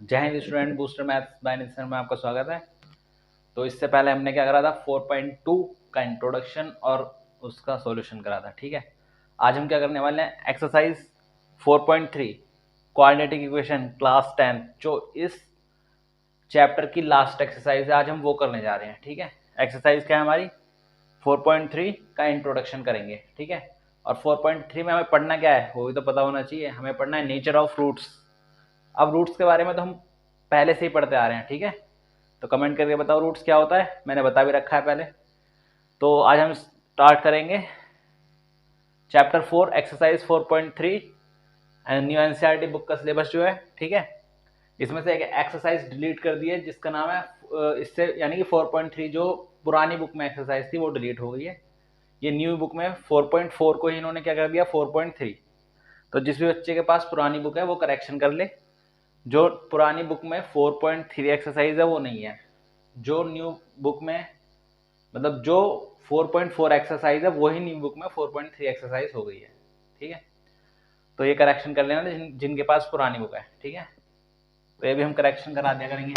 जय Hind student, booster maths by Nitin में आपका स्वागत है। तो इससे पहले हमने क्या करा था, 4.2 का इंट्रोडक्शन और उसका सॉल्यूशन करा था। ठीक है, आज हम क्या करने वाले हैं, एक्सरसाइज 4.3 क्वाड्रेटिक इक्वेशन क्लास 10, जो इस चैप्टर की लास्ट एक्सरसाइज है, आज हम वो करने जा रहे हैं। ठीक है, एक्सरसाइज क्या है हमारी, 4.3 का इंट्रोडक्शन करेंगे। ठीक है, और 4.3 में हमें पढ़ना क्या है वो भी तो पता होना चाहिए। हमें पढ़ना है नेचर ऑफ रूट्स। अब रूट्स के बारे में तो हम पहले से ही पढ़ते आ रहे हैं। ठीक है, तो कमेंट करके बताओ रूट्स क्या होता है, मैंने बता भी रखा है पहले। तो आज हम स्टार्ट करेंगे chapter 4 exercise 4.3 new NCERT book का सिलेबस जो है। ठीक है, इसमें से एक एक्सरसाइज डिलीट कर दी है जिसका नाम है इससे यानी कि 4.3 जो पुरानी बुक में एक्सरसाइज थी वो डिलीट हो गई है। ये न्यू बुक में 4.4 को ही इन्होंने क्या कर दिया, 4.3। तो जिस भी बच्चे के पास पुरानी बुक है वो करेक्शन कर ले। जो पुरानी बुक में 4.3 एक्सरसाइज है वो नहीं है, जो न्यू बुक में मतलब जो 4.4 एक्सरसाइज है वही न्यू बुक में 4.3 एक्सरसाइज हो गई है। ठीक है, तो ये करेक्शन कर लेना जिनके पास पुरानी बुक है। ठीक है, तो ये भी हम करेक्शन करा दिया करेंगे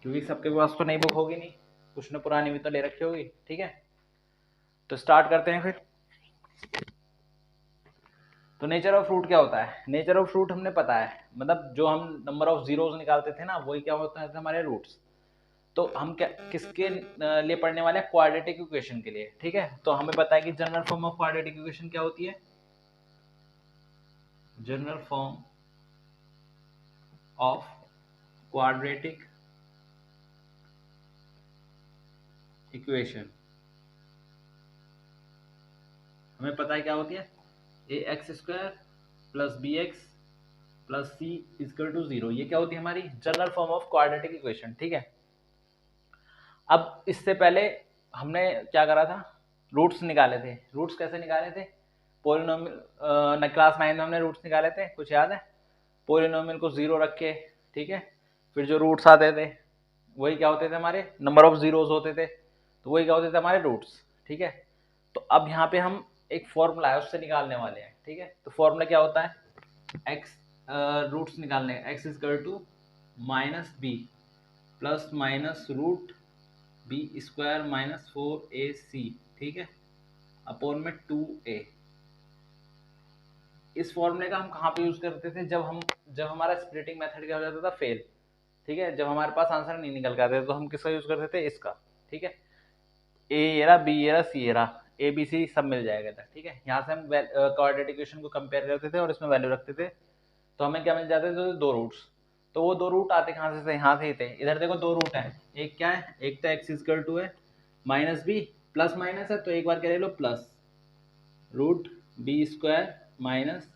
क्योंकि सबके पास तो नई बुक होगी नहीं, कुछ ने पुरानी भी तो ले रखी होगी। ठीक है, तो स्टार्ट करते हैं फिर। तो नेचर ऑफ फ्रूट क्या होता है, नेचर ऑफ फ्रूट हमने पता है, मतलब जो हम नंबर ऑफ जीरोस निकालते थे ना वही क्या होता है हमारे रूट्स। तो हम क्या किसके लिए पढ़ने वाले हैं, क्वाड्रेटिक इक्वेशन के लिए। ठीक है, तो हमें पता है कि general form of quadratic equation क्या होती है, general form of quadratic equation हमें पता है क्या होती है, a x square plus b x plus c equal to 0। ये क्या होती है हमारी general form of quadratic equation. ठीक है, अब इससे पहले हमने क्या करा था, रूट्स निकाले थे। रूट्स कैसे निकाले थे, पोलिनोमियल क्लास 9 में हमने रूट्स निकाले थे, कुछ याद है। पोलिनोमियल को 0 रख के, ठीक है, फिर जो रूट्स आते थे वही क्या होते थे, हमारे नंबर ऑफ जीरोस होते थे, तो वही क्या होते थे हमारे रूट्स। ठीक है, तो अब यहाँ पे हम एक फॉर्मूला है उससे निकालने वाले हैं। ठीक है, तो फॉर्मूला क्या होता है, एक्स रूट्स निकालने, x is equal to minus B plus minus root B square minus 4ac। ठीक है, अपोन में 2a। इस फॉर्मूले का हम कहाँ पे यूज करते थे, जब हमारा स्प्लिटिंग मेथड क्या हो जाता था, फेल। ठीक है, जब हमारे पास आंसर नहीं निकल के आते तो हम किसका यूज करते थे, इसका। ठीक है, ए ये रहा, बी ये रहा, सी ये रहा, ए बी सी सब मिल जाएगा था। ठीक है, यहाँ से हम क्वाड्रेटिक इक्वेशन को कंपेयर करते थे और इसमें वैल्यू रखते थे, तो हमें क्या मिल जाते थे, दो रूट्स। तो वो दो रूट आते कहाँ से थे, यहाँ से ही थे। इधर देखो दो रूट है, एक क्या है, एक तो एक्स इक्वल टू है माइनस बी, प्लस माइनस है तो एक बार क्या ले लो, plus root B square minus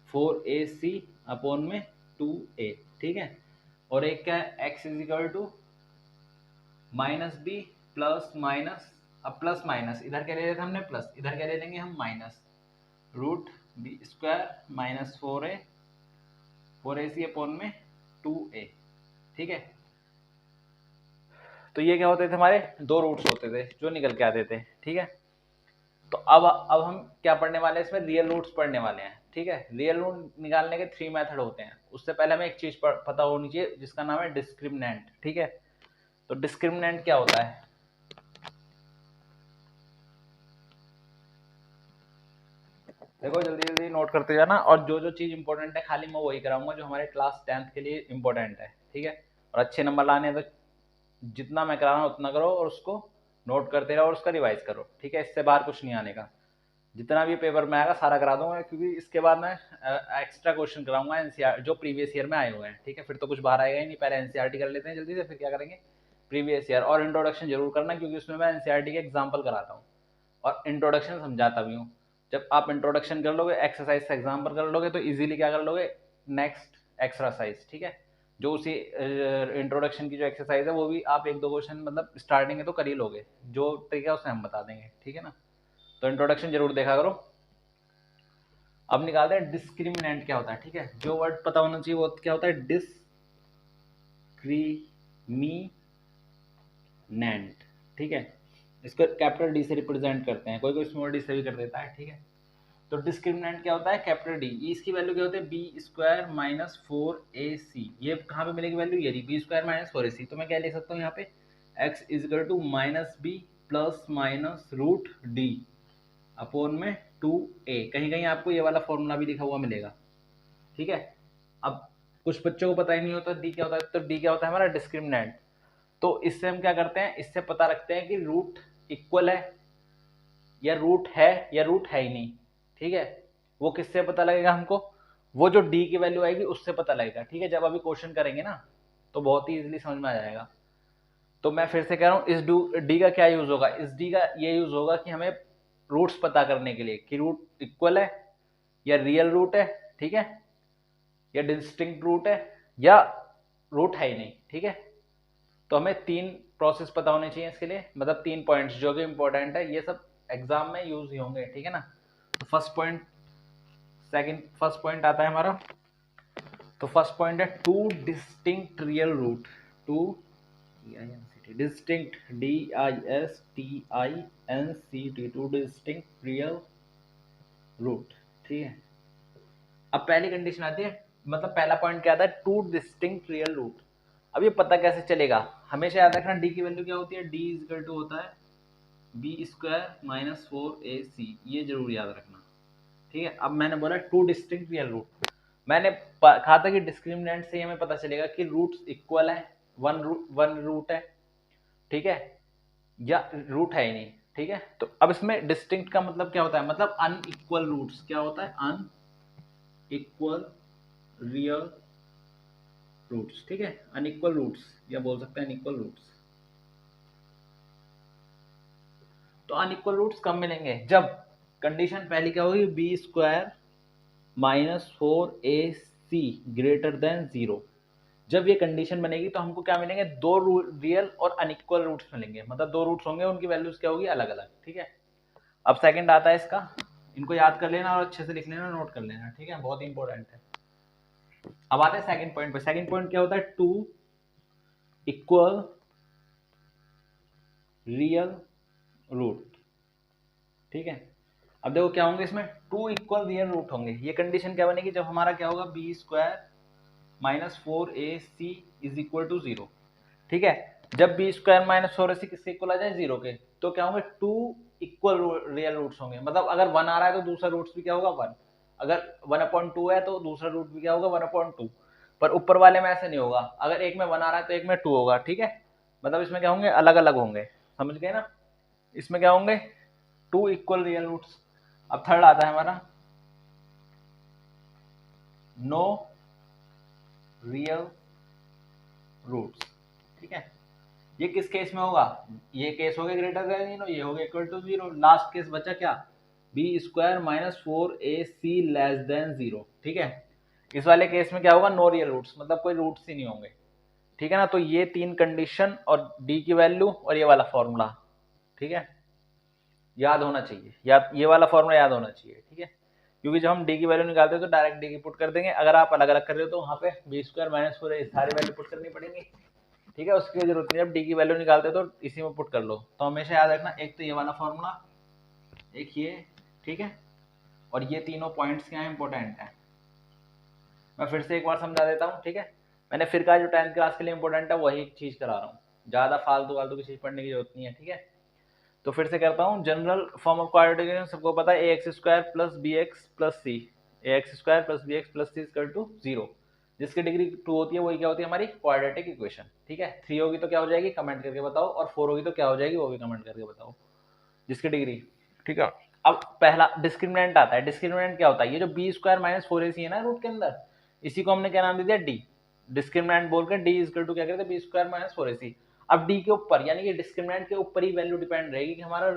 4ac upon में 2a। ठीक है, और एक क्या है, x is equal to minus B plus minus, अब प्लस माइनस इधर क्या ले रहे थे हमने, प्लस इधर क्या ले लेंगे हम, minus root B square minus 4ac upon में 2a। ठीक है, तो ये क्या होते थे, हमारे दो रूट्स होते थे जो निकल के आते थे। ठीक है, तो अब हम क्या पढ़ने वाले हैं, इसमें रियल रूट्स पढ़ने वाले हैं। ठीक है, रियल रूट निकालने के 3 मेथड होते हैं। उससे पहले हमें एक चीज पता होनी चाहिए जिसका नाम है डिस्क्रिमिनेंट। ठीक है, तो डिस्क्रिमिनेंट क्या होता है, देखो जल्दी जल्दी नोट करते जाना, और जो जो चीज इंपॉर्टेंट है खाली मैं वही कराऊंगा जो हमारे क्लास 10th के लिए इंपॉर्टेंट है। ठीक है, और अच्छे नंबर लाने हैं तो जितना मैं करा रहा हूँ उतना करो और उसको नोट करते रहो और उसका रिवाइज करो। ठीक है, इससे बाहर कुछ नहीं आने का, जितना भी पेपर में आएगा सारा करा दूंगा, क्योंकि इसके बाद मैं एक्स्ट्रा क्वेश्चन कराऊंगा एनसीआर जो प्रीवियस ईयर में आए हुए हैं। ठीक है, फिर तो कुछ बाहर आएगा ही नहीं, पहले एनसीआरटी कर लेते हैं जल्दी से, फिर क्या करेंगे प्रीवियस ईयर। और इंट्रोडक्शन जरूर करना क्योंकि उसमें मैं एनसीआरटी के एग्जाम्पल कराता हूँ और इंट्रोडक्शन समझाता भी हूँ। जब आप इंट्रोडक्शन कर लोगे, एक्सरसाइज से एग्जाम्पल कर लोगे, तो इजीली क्या कर लोगे, नेक्स्ट एक्सरसाइज। ठीक है, जो उसी इंट्रोडक्शन की जो एक्सरसाइज है वो भी आप एक दो क्वेश्चन मतलब स्टार्टिंग में तो कर ही लोगे, जो तरीका है उसे हम बता देंगे। ठीक है ना, तो इंट्रोडक्शन जरूर देखा करो। अब निकालते हैं डिस्क्रिमिनेंट क्या होता है। ठीक है, जो वर्ड पता होना चाहिए वो क्या होता है, डिस्क्रिमिनेंट। ठीक है, इसको कैपिटल डी से रिप्रेजेंट करते हैं, कोई कोई स्मॉल डी से भी कर देता है। ठीक है, तो डिस्क्रिमिनेंट क्या होता है, कैपिटल डी। इसकी वैल्यू क्या होती है, बी स्क्वायर माइनस 4ac। ये कहाँ पे मिलेगी वैल्यू, ये बी स्क्वायर माइनस 4ac। तो मैं क्या लिख सकता हूँ यहाँ पे, x is equal to minus B plus minus root D upon में 2a। कहीं कहीं आपको ये वाला फॉर्मूला भी लिखा हुआ मिलेगा, ठीक है। अब कुछ बच्चों को पता ही नहीं होता डी क्या होता है, तो डी क्या होता है हमारा डिस्क्रिमिनेंट। तो इससे हम क्या करते हैं, इससे पता रखते हैं कि रूट इक्वल है या रूट है ही नहीं, ठीक है। वो किससे पता लगेगा हमको, वो जो डी की वैल्यू आएगी उससे पता लगेगा, ठीक है। जब अभी क्वेश्चन करेंगे ना तो बहुत ही इजीली समझ में आ जाएगा। तो मैं फिर से कह रहा हूँ, इस डी का क्या यूज होगा, इस डी का ये यूज होगा कि हमें रूट्स पता करने के लिए कि रूट इक्वल है या रियल रूट है, ठीक है, या डिस्टिंक्ट रूट है या रूट है ही नहीं, ठीक है। तो हमें 3 प्रोसेस पता होने चाहिए इसके लिए, मतलब 3 पॉइंट्स जो कि इंपॉर्टेंट है, ये सब एग्जाम में यूज ही होंगे, ठीक है ना। तो फर्स्ट पॉइंट आता है हमारा, तो फर्स्ट पॉइंट है two distinct real root, two distinct DISTINCT, two distinct real root, ठीक है। अब पहली कंडीशन आती है, मतलब पहला पॉइंट क्या आता है, टू डिस्टिंक्ट रियल रूट। अब ये पता कैसे चलेगा, हमेशा याद रखना डी की वैल्यू क्या होती है, डी इज इक्वल टू होता है बी स्क्वायर माइनस 4ac, ये जरूर याद रखना, ठीक है। अब मैंने बोला टू डिस्टिंक्ट रियल रूट, मैंने कहा था कि डिस्क्रिमिनेंट से हमें पता चलेगा कि रूट्स इक्वल है, वन रूट है, ठीक है, या रूट है ही नहीं, ठीक है। तो अब इसमें डिस्टिंक्ट का मतलब क्या होता है, मतलब अनइक्वल रूट्स, क्या होता है, अनइक्वल रियल रूट्स, ठीक है, अनइक्वल रूट्स या बोल सकते हैं अनइक्वल रूट्स। तो अनइक्वल रूट्स कब मिलेंगे, जब कंडीशन पहली क्या होगी, B square minus 4ac greater than 0। जब ये कंडीशन बनेगी तो हमको क्या मिलेंगे, दो रियल और अनइक्वल रूट्स मिलेंगे, मतलब दो रूट्स होंगे, उनकी वैल्यूज क्या होगी, अलग अलग, ठीक है। अब सेकंड आता है इसका, इनको याद कर लेना और अच्छे से लिख लेना, नोट कर लेना, ठीक है, बहुत इंपॉर्टेंट है। अब आते हैं सेकंड पॉइंट पे। सेकंड पॉइंट क्या होता है, टू इक्वल रियल रूट, ठीक है। अब देखो क्या होंगे इसमें, टू इक्वल रियल रूट होंगे। ये कंडीशन क्या बनेगी, जब हमारा क्या होगा, B square minus 4ac is equal to 0, ठीक है। जब बी स्क्वायर माइनस 4ac किससे इक्वल आ जाए, 0 के, तो क्या होंगे, टू इक्वल रियल रूट्स होंगे। मतलब अगर 1 आ रहा है तो दूसरा रूट्स भी क्या होगा, 1। अगर 1/2 है तो दूसरा रूट भी क्या होगा, 1/2। पर ऊपर वाले में ऐसे नहीं होगा, अगर एक में 1 आ रहा है तो एक में 2 होगा, ठीक है। मतलब इसमें क्या होंगे, अलग अलग होंगे, समझ गए ना। इसमें क्या होंगे, टू इक्वल रियल रूट्स। अब थर्ड आता है हमारा, नो रियल रूट्स, ठीक है। ये किस केस में होगा, ये केस हो गया ग्रेटर देन 0, ये हो गया इक्वल टू 0। लास्ट केस बचा क्या, B square minus 4ac less than 0, ठीक है। इस वाले केस में क्या होगा, नो रियल रूट्स, मतलब कोई रूट्स ही नहीं होंगे, ठीक है ना। तो ये 3 कंडीशन और डी की वैल्यू और ये वाला फॉर्मूला, ठीक है, याद होना चाहिए, याद, ये वाला फॉर्मूला याद होना चाहिए, ठीक है। क्योंकि जब हम डी की वैल्यू निकालते हैं तो डायरेक्ट डी की पुट कर देंगे, अगर आप अलग अलग कर रहे हो तो वहाँ पे बी स्क्वायर माइनस 4 सारी वैल्यू पुट करनी पड़ेगी, ठीक है, उसकी जरूरत नहीं। जब डी की वैल्यू निकालते हो तो इसी में पुट कर लो। तो हमेशा याद रखना, एक तो ये वाला फॉर्मूला, एक ये, ठीक है, और ये तीनों पॉइंट्स क्या है, इंपॉर्टेंट है। मैं फिर से एक बार समझा देता हूँ, ठीक है। मैंने फिर कहा जो 10th क्लास के लिए इंपॉर्टेंट है वही चीज करा रहा हूँ, ज्यादा फालतू की चीज पढ़ने की जरूरत नहीं है, ठीक है। तो फिर से करता हूँ, general form of quadratic equation सबको पता है, ax square plus bx plus c, ax square plus bx plus c equal to 0। जिसकी डिग्री 2 होती है वही क्या होती है, हमारी क्वाड्रेटिक इक्वेशन, ठीक है। 3 होगी तो क्या हो जाएगी, कमेंट करके बताओ, और 4 होगी तो क्या हो जाएगी, वो भी कमेंट करके बताओ, जिसकी डिग्री, ठीक है। अब पहला डिस्क्रिमिनेंट आता है। डिस्क्रिमिनेंट क्या होता है, ये जो बी स्क्वायर माइनस 4ac है ना रूट के अंदर, इसी को हमने क्या नाम दे दिया, डी। डिस्क्रिमिनेंट बोलकर डी इक्वल टू क्या करते हैं, बी स्क्वायर माइनस 4ac। अब डी के ऊपर, यानी कि डिस्क्रिमिनेंट के ऊपर ही वैल्यू डिपेंड रहेगी कि हमारा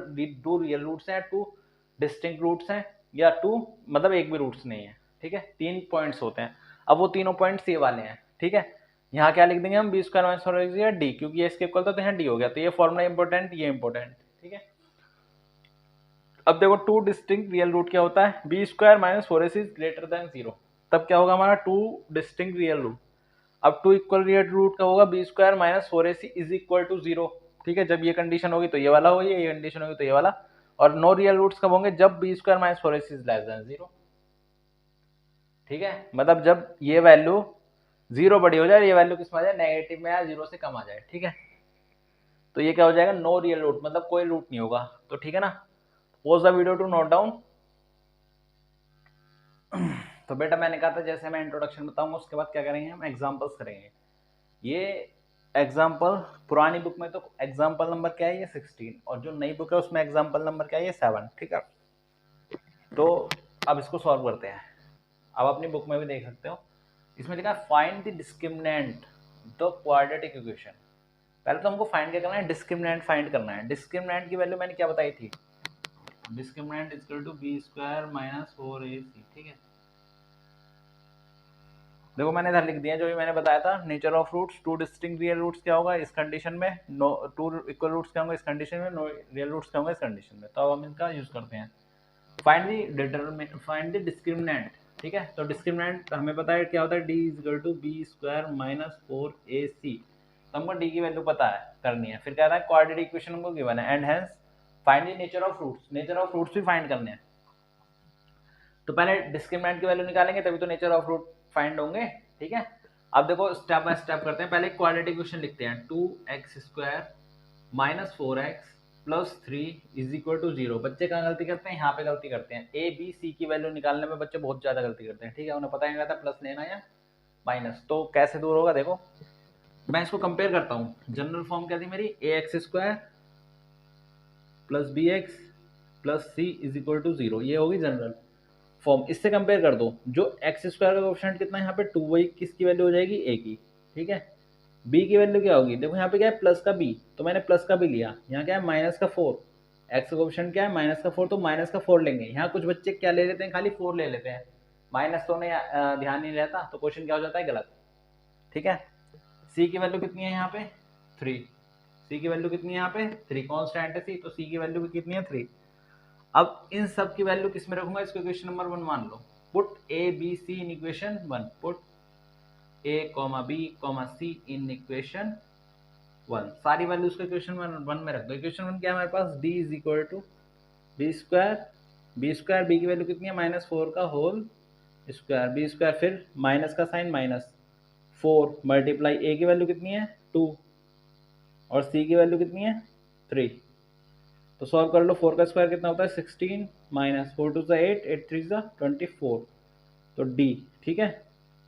टू रियल रूट्स हैं, टू डिस्टिंक्ट रूट्स हैं, या टू मतलब एक भी रूट्स नहीं है, ठीक है। 3 पॉइंट्स होते हैं। अब वो तीनों पॉइंट्स ये वाले हैं, ठीक है। यहाँ क्या लिख देंगे हम, बी स्क्वायर माइनस 4ac या डी, क्योंकि ये इसके इक्वल तो यहाँ डी हो गया, तो ये फॉर्मूला इंपॉर्टेंट, ये इंपॉर्टेंट, ठीक है। अब देखो टू डिस्टिंक्ट रियल रूट क्या होता है, B square minus 4ac is greater than 0। तब क्या होगा हमारा, टू डिस्टिंक्ट रियल रूट। अब टू इक्वल रियल रूट का होगा, B square minus 4ac is equal to 0, ठीक है। जब ये कंडीशन होगी तो ये वाला होगी, ये कंडीशन होगी तो ये वाला, और नो रियल रूट्स कब होंगे, जब B square minus 4ac is less than 0। ठीक है, मतलब जब ये वैल्यू 0 बड़ी हो जाए, ये वैल्यू किस में आ जाए, नेगेटिव में या 0 से कम आ जाए। ठीक है, तो ये क्या हो जाएगा, नो रियल रूट, मतलब कोई रूट नहीं होगा। तो ठीक है ना, pause the video to note down. तो बेटा मैंने कहा था जैसे मैं इंट्रोडक्शन बताऊंगा उसके बाद क्या करेंगे, हम एग्जांपल्स करेंगे। ये एग्जाम्पल पुरानी बुक में तो एग्जाम्पल नंबर क्या है, ये 16, और जो नई बुक है उसमें एग्जाम्पल नंबर क्या है, ये 7। ठीक है, तो अब इसको सॉल्व करते हैं। अब अपनी बुक में भी देख सकते हो, इसमें लिखा है find the discriminant the quadratic equation. पहले तो हमको फाइंड क्या करना है, डिस्क्रिमिनेंट फाइंड करना है। डिस्क्रिमिनेंट की वैल्यू मैंने क्या बताई थी, discriminant is equal to B square minus 4ac। ठीक है, देखो मैंने इधर लिख दिया जो भी मैंने बताया था, nature of roots, two distinct real roots क्या होगा इस कंडीशन में, नो टू इक्वल रूट्स क्या होंगे इस कंडीशन में, नो रियल रूट्स क्या होंगे इस कंडीशन में। तो अब हम इनका यूज करते हैं, फाइंड द डिस्क्रिमिनेंट। ठीक है, तो डिस्क्रिमिनेंट हमें पता है क्या होता है, D is equal to B square minus 4ac। तो हमको डी की वैल्यू पता है, करनी है। फिर क्या है, क्वाड्रेटिक इक्वेशन हमको गिवन है, and hence find the nature of roots. Nature of roots भी फाइंड करने हैं, तो पहले डिस्क्रिमिनेंट की वैल्यू निकालेंगे तभी तो नेचर ऑफ रूट फाइंड होंगे। ठीक है, अब देखो स्टेप बाय स्टेप करते हैं। पहले क्वाड्रेटिक इक्वेशन लिखते हैं, 2x square minus 4x plus 3 is equal to 0। बच्चे कहाँ गलती करते हैं, यहाँ पे गलती करते हैं। ए बी सी की वैल्यू निकालने में बच्चे बहुत ज्यादा गलती करते हैं। ठीक है, उन्हें पता नहीं रहता प्लस लेना या माइनस, तो कैसे दूर होगा। देखो मैं इसको कंपेयर करता हूँ, जनरल फॉर्म क्या थी मेरी, a x square plus b x plus c is equal to 0, ये होगी जनरल फॉर्म। इससे कंपेयर कर दो, जो एक्स स्क्वायर का कोएफिशिएंट कितना है यहाँ पे 2, वही किसकी वैल्यू हो जाएगी, ए की। ठीक है, बी की वैल्यू क्या होगी, देखो यहाँ पे क्या है प्लस का बी, तो मैंने प्लस का बी लिया। यहाँ क्या है माइनस का 4, एक्स का कोएफिशिएंट क्या है माइनस का 4, तो माइनस का 4 लेंगे। यहाँ कुछ बच्चे क्या ले लेते हैं, खाली 4 ले लेते हैं, माइनस तो नहीं ध्यान नहीं रहता, तो क्वेश्चन क्या हो जाता है, गलत। ठीक है, सी की वैल्यू कितनी है यहाँ पे 3, सी की वैल्यू कितनी है यहाँ पे 3, कॉन्स्टेंट है सी, तो सी की वैल्यू भी कितनी है 3। अब इन सब की वैल्यू किस में रखूंगा, इसको इक्वेशन नंबर 1 मान लो। Put a b c in equation 1, put a comma b comma c in equation 1, सारी वैल्यूज को इक्वेशन 1 में रख दो। इक्वेशन 1 क्या है हमारे पास, D is equal to B square, b की वैल्यू कितनी है माइनस 4 का होल स्क्वायर, बी स्क्वायर फिर माइनस का साइन माइनस 4 मल्टीप्लाई ए की वैल्यू कितनी है 2 और सी की वैल्यू कितनी है 3। तो सॉल्व कर लो, 4 का स्क्वायर कितना होता है 16 माइनस 4 2 8, 8 3 24, तो डी। ठीक है,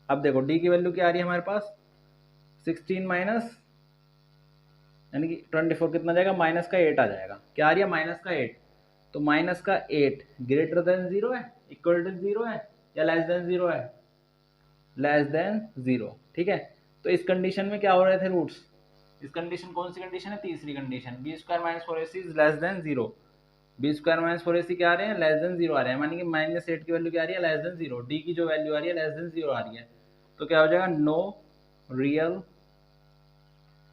अब देखो डी की वैल्यू क्या आ रही है हमारे पास, 16 माइनस यानी कि 24 कितना जाएगा, माइनस का 8 आ जाएगा। क्या आ रही है माइनस का 8, तो माइनस का 8 ग्रेटर देन 0 है, इक्वल टू 0 है या लेस देन 0 है, लेस देन 0। ठीक है, तो इस कंडीशन में क्या हो रहे थे रूट्स, इस कंडीशन कौन सी कंडीशन है, तीसरी condition, B square minus 4ac is less than 0। B square minus 4ac क्या आ रहे हैं, लेस देन 0 आ रहे हैं, मानी कि माइनस 8 की वैल्यू क्या आ रही है, लेस देन 0। डी की जो वैल्यू आ रही है लेस देन 0 आ रही है, तो क्या हो जाएगा, नो रियल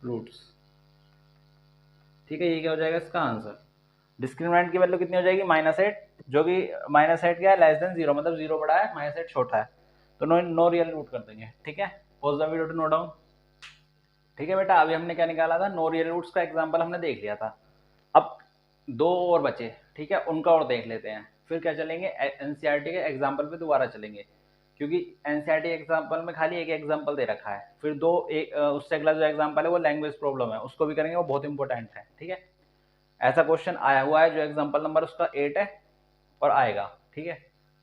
रूट्स। ठीक है, ये क्या हो जाएगा इसका आंसर। डिस्क्रिमिनेंट की वैल्यू कितनी हो जाएगी -8, जो कि -8 क्या है, लेस देन 0, मतलब 0 बड़ा है -8 छोटा है, तो नो रियल रूट कर देंगे। ठीक है, pause the video to note down. ठीक है बेटा, अभी हमने क्या निकाला था, नो रियल रूट्स का एग्जांपल हमने देख लिया था। अब 2 और बचे, ठीक है, उनका और देख लेते हैं, फिर क्या चलेंगे एनसीईआरटी के एग्जांपल पे दोबारा चलेंगे, क्योंकि एनसीईआरटी एग्जांपल में खाली एक एग्जांपल दे रखा है। फिर उससे अगला जो एग्जांपल है वो लैंग्वेज प्रॉब्लम है, उसको भी करेंगे, वो बहुत इंपॉर्टेंट है। ठीक है, ऐसा क्वेश्चन आया हुआ है जो एग्जांपल नंबर उसका 8 है और आएगा। ठीक है,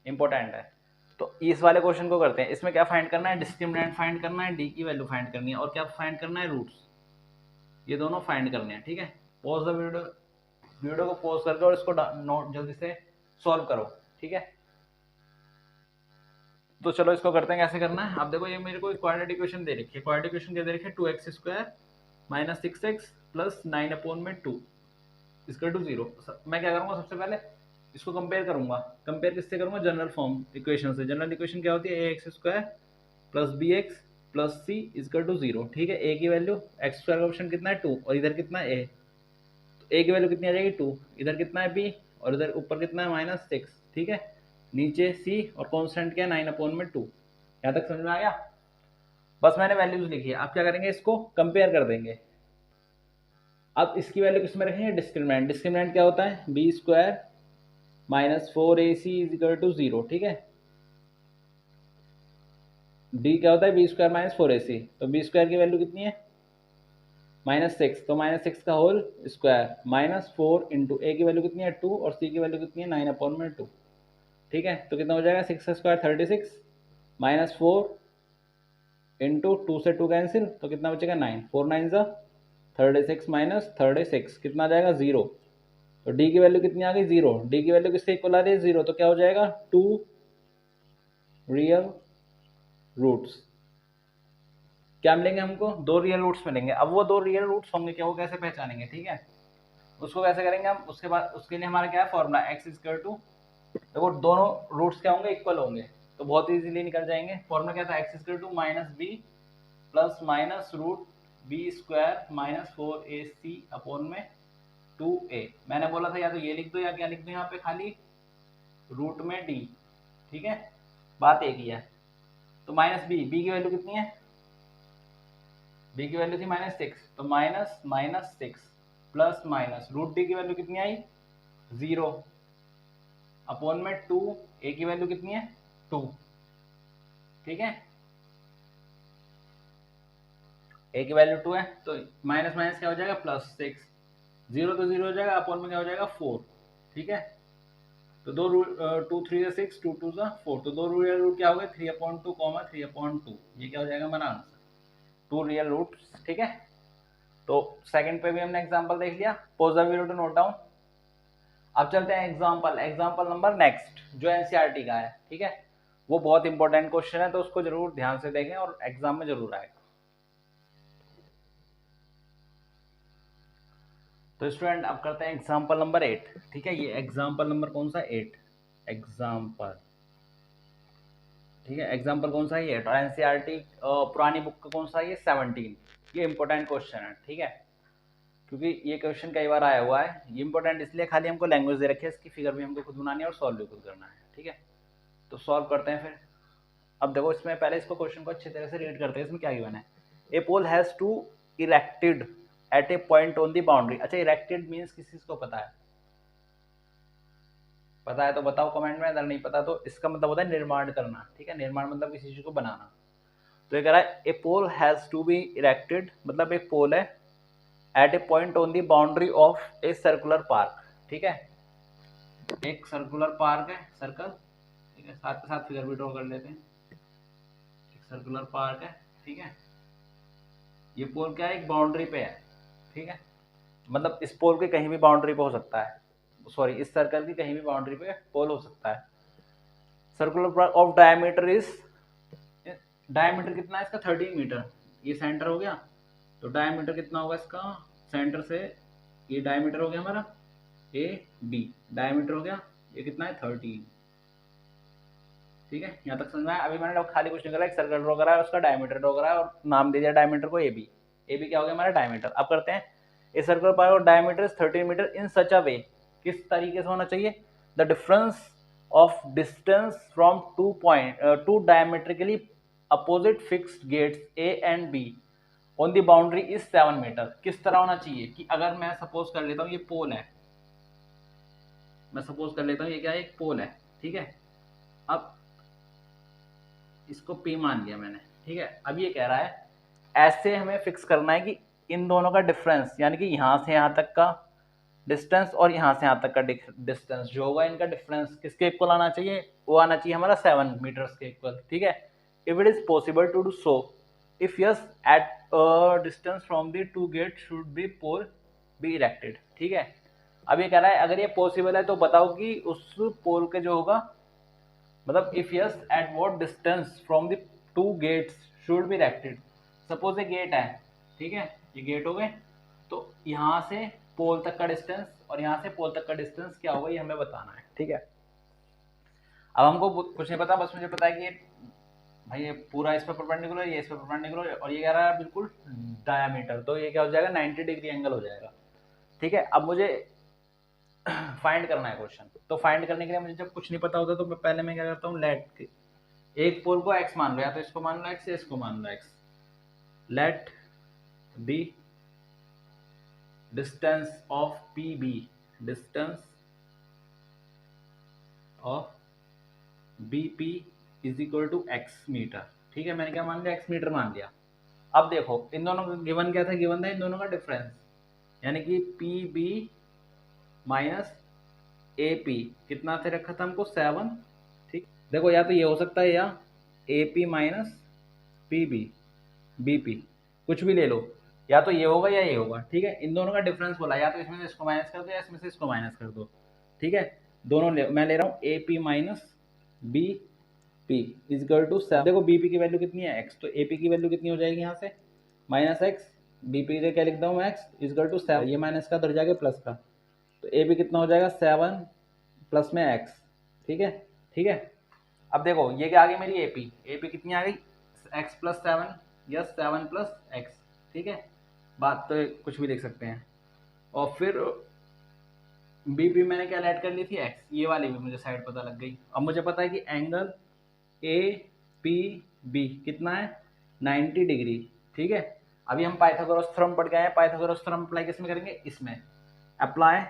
इंपॉर्टेंट है। तो इस वाले क्वेश्चन को करते हैं। इसमें क्या फाइंड करना है, डिस्क्रिमिनेंट फाइंड करना है, डी की वैल्यू फाइंड करनी है, और क्या फाइंड करना है, रूट्स, ये दोनों फाइंड करने हैं। ठीक है, पॉज द वीडियो को पॉज करके और इसको नोट जल्दी से सॉल्व करो। ठीक है, तो चलो इसको करते हैं, कैसे करना है। अब देखो ये मेरे को क्वाड्रेटिक इक्वेशन दे रखी है, क्वाड्रेटिक इक्वेशन क्या दे रखी है, 2x square minus 6x plus 9/2 equal to 0। मैं क्या करूंगा, सबसे पहले इसको कंपेयर करूंगा। कंपेयर किससे करूंगा, जनरल फॉर्म इक्वेशन से। जनरल इक्वेशन क्या होती है, a x square plus b x plus c equal to 0। ठीक है, ए की वैल्यू एक्स स्क्वायर का ऑप्शन कितना है 2 और इधर कितना है ए, तो ए की वैल्यू कितनी आ जाएगी 2, इधर कितना है बी और इधर ऊपर कितना है -6। ठीक है, नीचे सी और कॉन्स्टेंट क्या है 9/2। यहाँ तक समझ में आ गया, बस मैंने वैल्यूज लिखी है। आप क्या करेंगे, इसको कंपेयर कर देंगे। अब इसकी वैल्यू किस में रखेंगे, डिस्क्रिमिनेंट। डिस्क्रिमिनेंट क्या होता है, B square minus 4ac is equal to 0, ठीक है। डी क्या होता है, बी स्क्वायर माइनस 4ac, तो बी स्क्वायर की वैल्यू कितनी है -6, तो -6 का होल स्क्वायर माइनस 4 इंटू ए की वैल्यू कितनी है 2 और सी की वैल्यू कितनी है 9/2, ठीक है। तो कितना हो जाएगा 6 का स्क्वायर 36 माइनस 4 इंटू 2 से 2 कैंसिल, तो कितना बचेगा 9, 4 9 ज़ा 36 माइनस 36 कितना आ जाएगा 0। तो डी की वैल्यू कितनी आ गई 0, डी की वैल्यू किससे इक्वल आ रही है 0, तो क्या हो जाएगा 2 रियल रूट्स। क्या मिलेंगे हमको, 2 रियल रूट्स मिलेंगे। अब वो 2 रियल रूट्स होंगे क्या, वो कैसे पहचानेंगे, ठीक है। उसको कैसे करेंगे हम, उसके बाद उसके लिए हमारा क्या है फॉर्मूला, एक्स इक्वल टू, देखो दोनों रूट्स क्या होंगे, इक्वल होंगे, तो बहुत इजीली निकल जाएंगे। फॉर्मूला क्या था, X equal to minus B plus minus root B square minus 4ac upon में 2a। मैंने बोला था या तो ये लिख दो या क्या लिख दो यहाँ पे, खाली रूट में d, ठीक है, बात एक ही है। तो माइनस बी, बी की वैल्यू कितनी है, बी की वैल्यू थी -6, तो minus minus 6 plus minus root D की वैल्यू कितनी आई 0 अपॉन में 2, ए की वैल्यू कितनी है 2, ठीक है, ए की वैल्यू 2 है, तो माइनस माइनस क्या हो जाएगा +6, 0 तो 0 हो जाएगा, अपॉन में क्या हो जाएगा 4, ठीक है। तो 2 3 6 2 2 4, तो 2 रियल रूट क्या हो गए 3/2 3/2, ये क्या हो जाएगा हमारा आंसर, 2 रियल रूट, ठीक है। तो सेकंड पे भी हमने एग्जांपल देख लिया, pause the video to note down. अब चलते हैं एग्जांपल नंबर नेक्स्ट, जो एनसीईआरटी का है, ठीक है। वो बहुत इंपॉर्टेंट क्वेश्चन है, तो उसको जरूर ध्यान से देखें और एग्जाम में जरूर आएगा। तो स्टूडेंट अब करते हैं एग्जांपल नंबर 8, ठीक है। ये एग्जांपल नंबर कौन सा 8, एग्जांपल, ठीक है। एग्जांपल कौन सा है 8, और एनसीईआरटी पुरानी बुक का कौन सा है ये 17। ये इंपॉर्टेंट क्वेश्चन है, ठीक है, क्योंकि ये क्वेश्चन कई बार आया हुआ है। ये इंपॉर्टेंट इसलिए, खाली हमको लैंग्वेज दे रखी है, इसकी फिगर भी हमको खुद बनानी है और सॉल्व भी खुद करना है, ठीक है। तो सॉल्व करते हैं फिर। अब देखो इसमें पहले इसको क्वेश्चन को अच्छी तरह से रीड करते हैं। इसमें क्या गिवन है, ए pole has to erected at a point on the boundary. अच्छा, इरेक्टेड मीन्स किसी को पता है, पता है तो बताओ कमेंट में, अगर नहीं पता तो इसका मतलब होता है निर्माण करना, ठीक है। निर्माण मतलब किसी चीज को बनाना। तो ये कह रहा है ए pole has to be erected, मतलब एक पोल है at a point on the boundary of a circular park, ठीक है। एक सर्कुलर पार्क है, सर्कल, ठीक है, साथ के साथ फिगर भी ड्रॉ कर लेते हैं। एक सर्कुलर पार्क है, ठीक है। ये पोल क्या है, एक बाउंड्री पे है, ठीक है, मतलब इस पोल के कहीं भी बाउंड्री पे हो सकता है, सॉरी इस सर्कल की कहीं भी बाउंड्री पे पोल हो सकता है। Circular of diameter is, diameter कितना है इसका 13 मीटर, ये सेंटर हो गया, तो डायमीटर कितना होगा इसका, सेंटर से ये डायमीटर हो गया हमारा ए बी, डायमीटर हो गया, ये कितना है 13, ठीक है। यहाँ तक समझ में आया। अभी मैंने खाली कुछ नहीं करा, एक सर्कल ड्रॉ करा है, उसका डायमीटर ड्रॉ करा है और नाम दे दिया डायमीटर को ए बी। ए बी क्या हो गया हमारा डायमीटर। अब करते हैं, ए सर्कल पार्क और diameter 13 metre in such a way, किस तरीके से होना चाहिए, the difference of distance from two diametrically opposite fixed gates A and B on the boundary is 7 metre. किस तरह होना चाहिए कि अगर मैं सपोज कर लेता हूँ ये पोल है, मैं सपोज कर लेता हूँ ये क्या है, एक पोल है, ठीक है। अब इसको P मान लिया मैंने, ठीक है। अब ये कह रहा है ऐसे हमें फिक्स करना है कि इन दोनों का डिफरेंस, यानी कि यहाँ से यहाँ तक का डिस्टेंस और यहाँ से यहाँ तक का डिस्टेंस जो होगा, इनका डिफरेंस किसके इक्वल आना चाहिए, वो आना चाहिए हमारा 7 मीटर्स के इक्वल, ठीक है। If it is possible to do so, if yes at distance from the two gate should be pole be erected, ठीक है। अब ये कह रहा है अगर ये पॉसिबल है तो बताओ कि उस पोल के जो होगा, मतलब if yes at what distance from the two gates should be erected. सपोज ये गेट है, ठीक है, ये गेट हो गए, तो यहाँ से पोल तक का डिस्टेंस और यहाँ से पोल तक का डिस्टेंस क्या होगा, ये हमें बताना है, ठीक है। अब हमको कुछ नहीं पता, बस मुझे पता है कि ये भाई ये पूरा इस पर परपेंडिकुलर, ये इस पर परपेंडिकुलर, और ये कह रहा है बिल्कुल डायमीटर, तो ये क्या हो जाएगा 90 डिग्री एंगल हो जाएगा, ठीक है। अब मुझे फाइंड करना है क्वेश्चन, तो फाइंड करने के लिए मुझे जब कुछ नहीं पता होता तो पहले मैं क्या करता हूँ, लेट एक पोल को x मान लो, या तो इसको मान लो x या इसको मान लो x, let the distance of P B, distance of B P is equal to X metre. ठीक है, मैंने क्या मान लिया, एक्स मीटर मान लिया। अब देखो इन दोनों का गिवन क्या था, गिवन था इन दोनों का डिफरेंस, यानी कि P B minus A P कितना से रखा था हमको 7। ठीक, देखो या तो ये हो सकता है या A P minus P B B P, कुछ भी ले लो, या तो ये होगा या ये होगा। ठीक है, इन दोनों का डिफरेंस बोला, या तो इसमें से इसको माइनस कर दो या इसमें से इसको माइनस कर दो। ठीक है, दोनों मैं ले रहा हूँ A P minus B P is equal to 7। देखो बी पी की वैल्यू कितनी है एक्स, तो ए पी की वैल्यू कितनी हो जाएगी यहाँ से माइनस एक्स, बी पी की क्या लिखता हूँ मैं एक्स इजकल टू 7, ये माइनस का उधर जाके प्लस का, तो ए पी कितना हो जाएगा 7 प्लस में एक्स। ठीक है, ठीक है, अब देखो ये क्या आ गई मेरी ए पी कितनी आ गई एक्स प्लस 7 या 7 प्लस एक्स। ठीक है, बात तो कुछ भी देख सकते हैं। और फिर बी पी मैंने क्या ऐड कर ली थी एक्स, ये वाली भी मुझे साइड पता लग गई। अब मुझे पता है कि एंगल ए पी बी कितना है 90 डिग्री। ठीक है, अभी हम पाइथागोरस थ्योरम पढ़ गए हैं, पाइथागोरस थ्योरम अप्लाई किसमें करेंगे, इसमें अप्लाई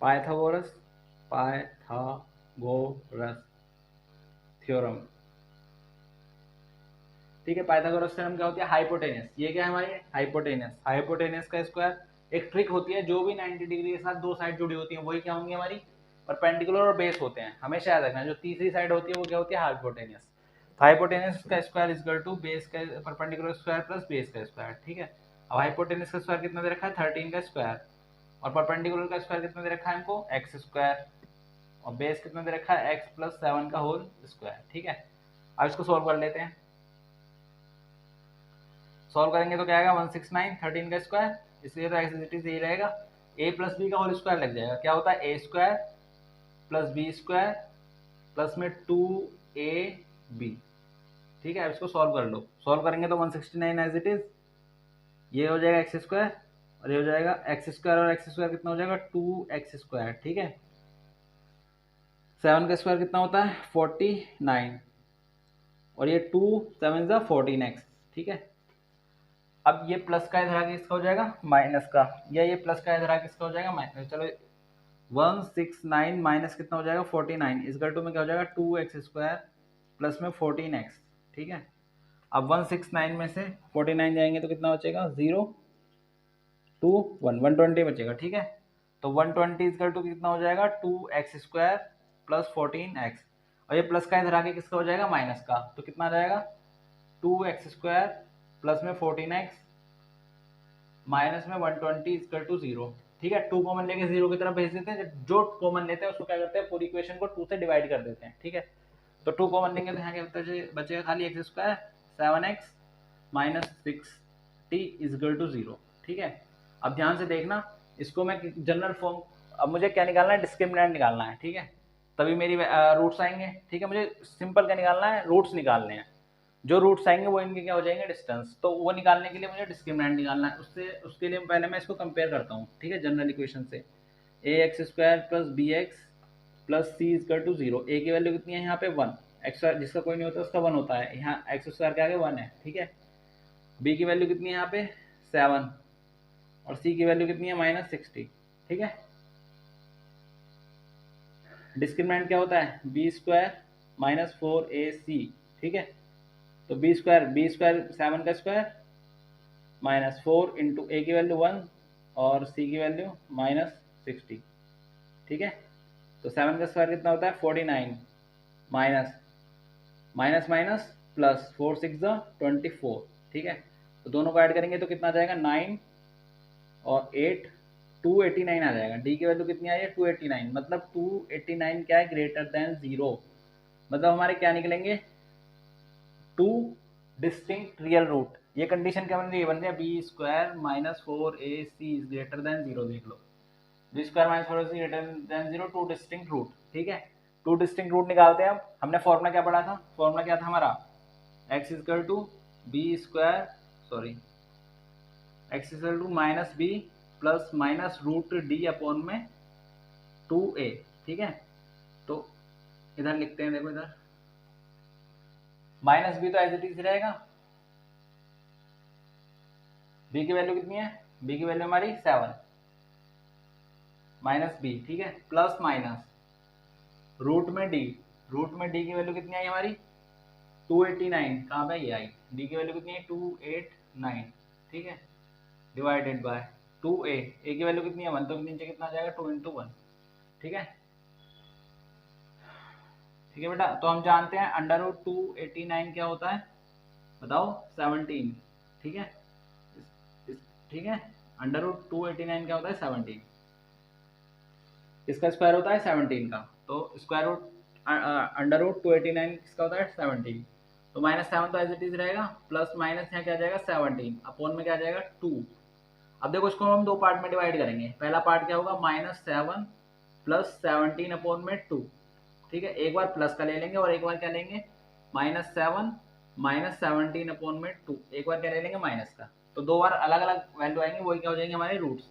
पाइथागोरस थ्योरम। ठीक है, पाइथागोरस थ्योरम क्या होती है, हाइपोटेनस, ये क्या है हमारी हाइपोटेनस, हाइपोटेनस का स्क्वायर एक ट्रिक होती है, जो भी 90 डिग्री के साथ दो साइड जुड़ी होती है वही क्या होंगी हमारी परपेंडिकुलर और बेस होते हैं, हमेशा याद रखना। जो तीसरी साइड होती है वो क्या होती है हाइपोटेनस। हाइपोटेनस का स्क्वायर इक्वल टू बेस का परपेंडिकुलर स्क्वायर प्लस बेस का स्क्वायर। ठीक है, अब हाइपोटेनस का स्क्वायर कितना दे रखा है 13 का स्क्वायर, और परपेंडिकुलर का स्क्वायर कितना दे रखा है हमको एक्स स्क्वायर, और बेस कितना दे रखा है एक्स प्लस 7 का होल स्क्वायर। ठीक है, अब इसको सॉल्व कर लेते हैं। सॉल्व करेंगे तो क्या आएगा 169 13 का स्क्वायर, इसलिए तो एक्स इज यही रहेगा, ए प्लस बी का होल स्क्वायर लग जाएगा, क्या होता है a square plus b square plus में 2ab। ठीक है, अब इसको सॉल्व कर लो, सॉल्व करेंगे तो 169 एज इट इज, ये हो जाएगा एक्स स्क्वायर और ये हो जाएगा एक्स स्क्वायर, और एक्स स्क्वायर कितना हो जाएगा 2x स्क्वायर। ठीक है, 7 का स्क्वायर कितना होता है 49, और ये 2 7 जा 14x। ठीक है, अब ये प्लस का इधर आके किसका हो जाएगा माइनस का, या ये प्लस का इधर आके किसका हो जाएगा माइनस। चलो 169 माइनस कितना हो जाएगा 49, इसका टू में क्या हो जाएगा 2x स्क्वायर प्लस में 14x। ठीक है, अब 169 में से 49 जाएंगे तो कितना बचेगा 0 2 1 120 बचेगा। ठीक है, तो 120 इसका टू कितना हो जाएगा 2x स्क्वायर प्लस 14x, और ये प्लस का इधर आके किसका हो जाएगा माइनस का, तो कितना आ जाएगा 2x स्क्वायर प्लस में 14x माइनस में 120 इक्वल टू 0। ठीक है, 2 कॉमन लेके 0 की तरफ भेज देते हैं, जो कॉमन लेते हैं उसको क्या करते हैं पूरी इक्वेशन को 2 से डिवाइड कर देते हैं। ठीक है, तो 2 कॉमन लेंगे तो यहाँ क्या बचेगा खाली X square 7x minus 6t equal to 0। ठीक है, अब ध्यान से देखना, इसको मैं जनरल फॉर्म, अब मुझे क्या निकालना है डिस्क्रिमिनेंट निकालना है। ठीक है, तभी मेरी रूट्स आएंगे। ठीक है, मुझे सिंपल क्या निकालना है रूट्स निकालने हैं, जो रूट्स आएंगे वो इनके क्या हो जाएंगे डिस्टेंस, तो वो निकालने के लिए मुझे डिस्क्रिमिनेंट निकालना है, उसके लिए पहले मैं इसको कंपेयर करता हूँ। ठीक है, जनरल इक्वेशन से a x square plus b x plus c is equal to 0, a की वैल्यू कितनी है यहाँ पे 1, एक्स जिसका कोई नहीं होता उसका 1 होता है, यहाँ एक्स स्क्वायर के आगे 1 है। ठीक है, बी की वैल्यू कितनी है यहाँ पे 7, और सी की वैल्यू कितनी है -60। ठीक है, डिस्क्रिमिनेंट क्या होता है बी स्क्वायर माइनस 4ac। ठीक है, तो बी स्क्वायर 7 का स्क्वायर माइनस 4 इंटू ए की वैल्यू 1 और सी की वैल्यू -60। ठीक है, तो 7 का स्क्वायर कितना होता है 49 माइनस माइनस माइनस प्लस 4 6 24। ठीक है, तो दोनों को ऐड करेंगे तो कितना आ जाएगा 9 और 8 289 आ जाएगा। डी की वैल्यू कितनी आई है 289, मतलब 289 क्या है ग्रेटर देन 0, मतलब हमारे क्या निकलेंगे 2 डिस्टिंक्ट रियल रूट। ये कंडीशन क्या बन रही है, बन रही है B square minus 4ac is greater than 0। देख लो b square minus 4ac greater than 0, 2 distinct root. ठीक है, 2 डिस्टिंक्ट रूट निकालते हैं। अब हमने फॉर्मूला क्या पढ़ा था, फॉर्मूला क्या था हमारा x equal to B square sorry x equal to minus B plus minus root D upon में 2a। ठीक है, तो इधर लिखते हैं, देखो इधर माइनस बी तो एज इट इज रहेगा, बी की वैल्यू कितनी है, बी की वैल्यू हमारी 7 माइनस बी, ठीक है, प्लस माइनस रूट में डी, रूट में डी की वैल्यू कितनी आई हमारी 289, कहाँ पे ये आई, डी की वैल्यू कितनी है 289, ठीक है, डिवाइडेड बाय 2a, ए की वैल्यू कितनी है 1, तो नीचे कितना आ जाएगा 2 इंटू 1, ठीक है, ठीक है बेटा। तो हम जानते हैं अंडर रूट 289 क्या होता है, बताओ 17, ठीक है, ठीक है, अंडर रूट 289 क्या होता है 17, इसका स्क्वायर होता है 17 का, तो स्क्वायर रूट अंडर रूट 289 किसका होता है 17, तो -7 तो एज इट इज रहेगा, प्लस माइनस यहाँ क्या आ जाएगा 17 अपॉन में क्या आ जाएगा 2। अब देखो इसको हम दो पार्ट में डिवाइड करेंगे, पहला पार्ट क्या होगा -7 प्लस 17 अपॉन में 2, ठीक है, एक बार प्लस का ले लेंगे और एक बार क्या लेंगे -7 माइनस 17 अपॉन में 2, एक बार क्या ले लेंगे माइनस का, तो दो बार अलग अलग वैल्यू आएंगे, वही क्या हो जाएंगे हमारे रूट्स,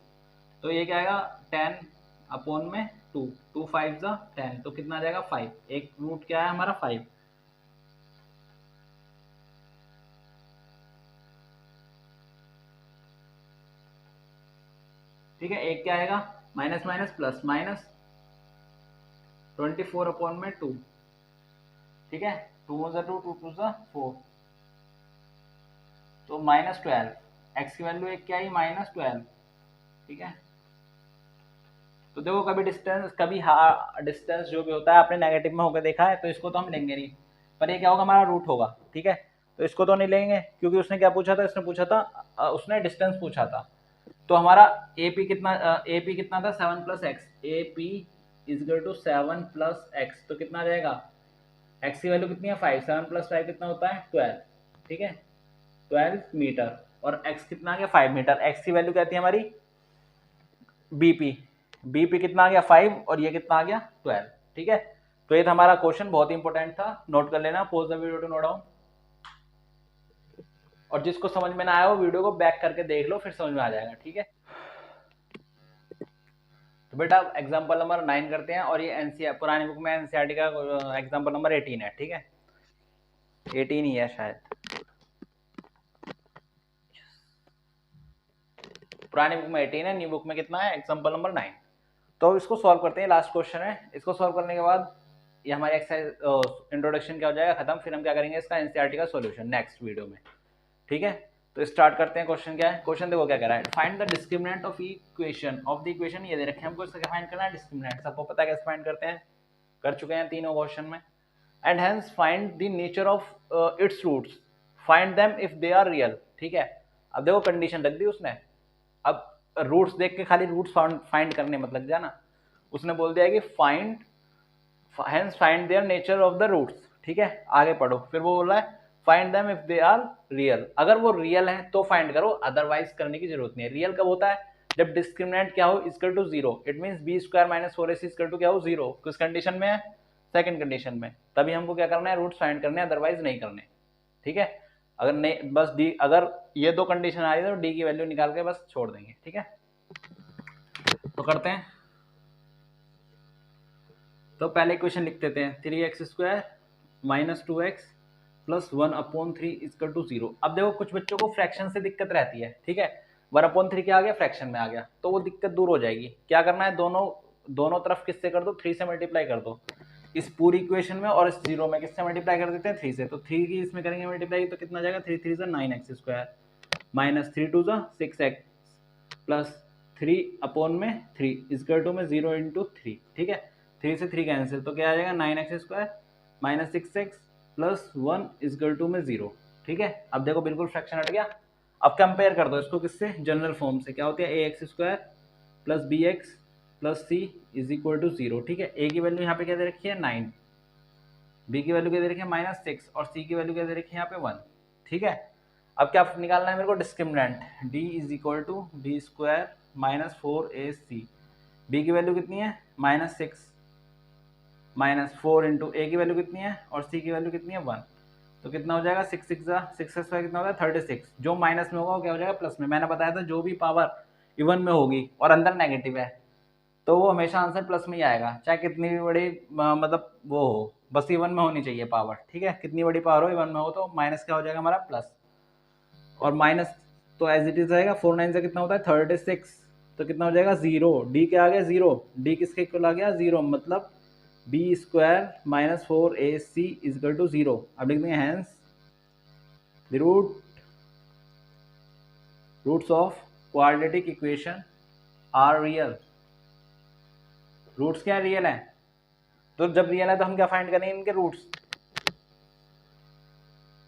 तो ये क्या आएगा 10 अपॉन में 2, 2 5 जा 10, तो कितना आ जाएगा 5, एक रूट क्या है हमारा 5, ठीक है, एक क्या आएगा minus minus plus minus 24 upon में 2, ठीक है, 2 + 2 2 2 4, तो -12, एक्स की वैल्यू एक क्या आई -12, ठीक है। तो देखो कभी डिस्टेंस कभी डिस्टेंस जो भी होता है आपने नेगेटिव में होकर देखा है, तो इसको तो हम लेंगे नहीं, पर ये क्या होगा हमारा रूट होगा, ठीक है, तो इसको तो नहीं लेंगे क्योंकि उसने क्या पूछा था, इसने पूछा था उसने डिस्टेंस पूछा था, तो हमारा AP कितना था 7 + x, AP = 7 + x, तो कितना आ जाएगा, x की वैल्यू कितनी है 5, 7 + 5 कितना होता है 12, ठीक है, 12 मीटर, और x कितना आ गया 5 मीटर, x की वैल्यू क्या थी हमारी BP कितना आ गया 5 और ये कितना आ गया 12, ठीक है। तो ये था हमारा क्वेश्चन, बहुत इंपॉर्टेंट था, नोट कर लेना, pause the video to note down, और जिसको समझ में ना आया वो वीडियो को बैक करके देख लो, फिर समझ में आ जाएगा, ठीक है। तो बेटा एग्जांपल नंबर 9 करते हैं, और ये एनसीआर पुरानी बुक में एनसीईआरटी का एग्जांपल नंबर 18 है, ठीक है, 18 ही है शायद, पुरानी बुक में 18 है, न्यू बुक में कितना है एग्जांपल नंबर 9। तो इसको सॉल्व करते हैं, लास्ट क्वेश्चन है, इसको सॉल्व करने के बाद ये हमारी एक्सरसाइज इंट्रोडक्शन क्या हो जाएगा खत्म, फिर हम क्या करेंगे इसका एनसीईआरटी का सॉल्यूशन नेक्स्ट वीडियो में, ठीक है। तो स्टार्ट करते हैं, क्वेश्चन क्या है, क्वेश्चन देखो क्या कह रहा है, find the discriminant of equation of the equation, ये दे रखे हैं हमको, इसका क्या फाइंड करना है डिस्क्रिमिनेंट, सबको पता है कैसे फाइंड करते हैं, कर चुके हैं तीनों क्वेश्चन में, and hence find the nature of its roots, find them if they are real, ठीक है। अब देखो कंडीशन रख दी उसने, अब रूट्स देख के खाली रूट्स फाइंड करने मत लग जाना, उसने बोल दिया कि find hence find their nature of the roots, ठीक है, आगे पढ़ो, फिर वो बोल रहा है find them if they are real, अगर वो रियल है तो फाइंड करो, अदरवाइज करने की जरूरत नहीं है। रियल कब होता है, जब डिस्क्रिमिनेंट क्या हो equal to 0, it means b² - 4ac equal to क्या हो 0, किस कंडीशन में है, सेकंड कंडीशन में, तभी हमको क्या करना है रूट्स फाइंड करने, अदरवाइज नहीं करने, ठीक है। अगर नहीं बस डी, अगर ये दो कंडीशन आ रही है तो डी की वैल्यू निकाल के बस छोड़ देंगे, ठीक है। तो करते हैं, तो पहले इक्वेशन लिख देते हैं 3x² - 2x + 1/3 इक्वल टू 0। अब देखो कुछ बच्चों को फ्रैक्शन से दिक्कत रहती है, ठीक है, 1/3 क्या आ गया फ्रैक्शन में आ गया, तो वो दिक्कत दूर हो जाएगी, क्या करना है दोनों तरफ किससे कर दो 3 से मल्टीप्लाई कर दो, इस पूरी इक्वेशन में और इस 0 में किससे मल्टीप्लाई कर देते हैं 3 से, तो 3 की इसमें करेंगे मल्टीप्लाई तो कितना जाएगा 3 3 9x² - 3 2 6x plus 3/3 equal to में 0 × 3, ठीक है, 3 से 3 कैंसिल, तो क्या आ जाएगा 9x² - 6x + 1 इक्वल टू में 0, ठीक है। अब देखो बिल्कुल फ्रैक्शन हट गया, अब कंपेयर कर दो इसको किससे, जनरल फॉर्म से, क्या होती है ax² + bx + c = 0, ठीक है। a की वैल्यू यहाँ पे क्या दे रखी है 9, b की वैल्यू क्या दे रखी है -6 और c की वैल्यू क्या दे रखी है यहाँ पे 1, ठीक है। अब क्या निकालना है मेरे को discriminant, d = d² - 4ac, b की वैल्यू कितनी है -6 -4 × a की वैल्यू कितनी है और c की वैल्यू कितनी है 1, तो कितना हो जाएगा 6 6 कितना होगा 36, जो माइनस में होगा वो क्या हो जाएगा प्लस में, मैंने बताया था जो भी पावर इवन में होगी और अंदर नेगेटिव है तो वो हमेशा आंसर प्लस में ही आएगा, चाहे कितनी भी बड़ी मतलब वो हो, बस इवन में होनी चाहिए पावर, ठीक है, कितनी बड़ी पावर हो इवन में हो तो माइनस क्या हो जाएगा हमारा प्लस, और माइनस तो एज इट इज रहेगा, 4 9 से कितना होता है 36, तो कितना हो जाएगा 0, डी क्या आ गया 0, डी किसके इक्वल आ गया 0, मतलब B square minus 4ac is equal to 0। अब लिख देंगे hence the roots of quadratic equation are real. Roots क्या रियल है, तो जब रियल है तो हम क्या फाइंड करेंगे इनके रूट्स,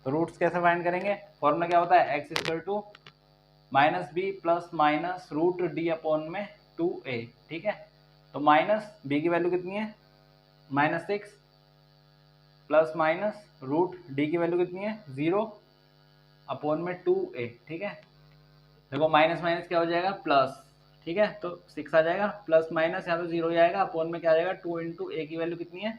तो रूट्स कैसे फाइंड करेंगे, फॉर्मूला क्या होता है x equal to minus B plus minus root D upon में 2a, ठीक है। तो माइनस b की वैल्यू कितनी है -6 प्लस माइनस रूट डी की वैल्यू कितनी है 0 अपॉन में 2a, ठीक है। देखो माइनस माइनस क्या हो जाएगा प्लस, ठीक है, तो 6 आ जाएगा, प्लस माइनस यहाँ तो 0 ही आएगा, अपॉन में क्या आ जाएगा 2 इंटू ए की वैल्यू कितनी है,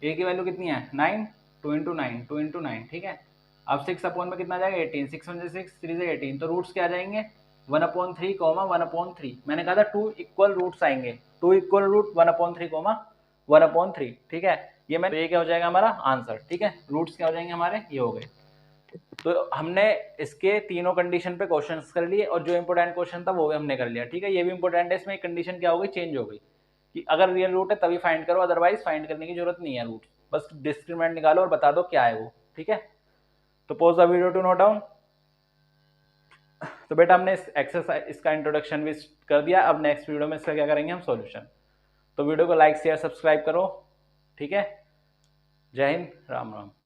ए की वैल्यू कितनी है 9, 2 इंटू 9, 2 इंटू 9, ठीक है। अब 6 अपॉन में कितना आ जाएगा 18, 6 वन 6, 3 से 18, तो रूट्स क्या आ जाएंगे 1/3 कॉमा 1/3। मैंने कहा था 2 इक्वल रूट्स आएंगे, 2 इक्वल रूट 1/3 कॉमा 1/3, ठीक है। ये मैं, तो ये क्या हो जाएगा हमारा आंसर, ठीक है। रूट्स क्या हो जाएंगे हमारे, ये हो गए। तो हमने इसके तीनों कंडीशन पे क्वेश्चंस कर लिए, और जो इंपोर्टेंट क्वेश्चन था वो भी हमने कर लिया, ठीक है। ये भी इंपोर्टेंट है, इसमें कंडीशन क्या हो गई, चेंज हो गई कि अगर रियल रूट है तभी फाइंड करो, अदरवाइज फाइंड करने की जरूरत नहीं है रूट, बस डिस्क्रिमिनेंट निकालो और बता दो क्या है वो, ठीक है। तो pause the video to note down. तो बेटा हमने इस एक्सरसाइज इसका इंट्रोडक्शन भी कर दिया, अब नेक्स्ट वीडियो में इसका क्या करेंगे हम सॉल्यूशन। तो वीडियो को लाइक शेयर सब्सक्राइब करो, ठीक है। जय हिंद, राम राम।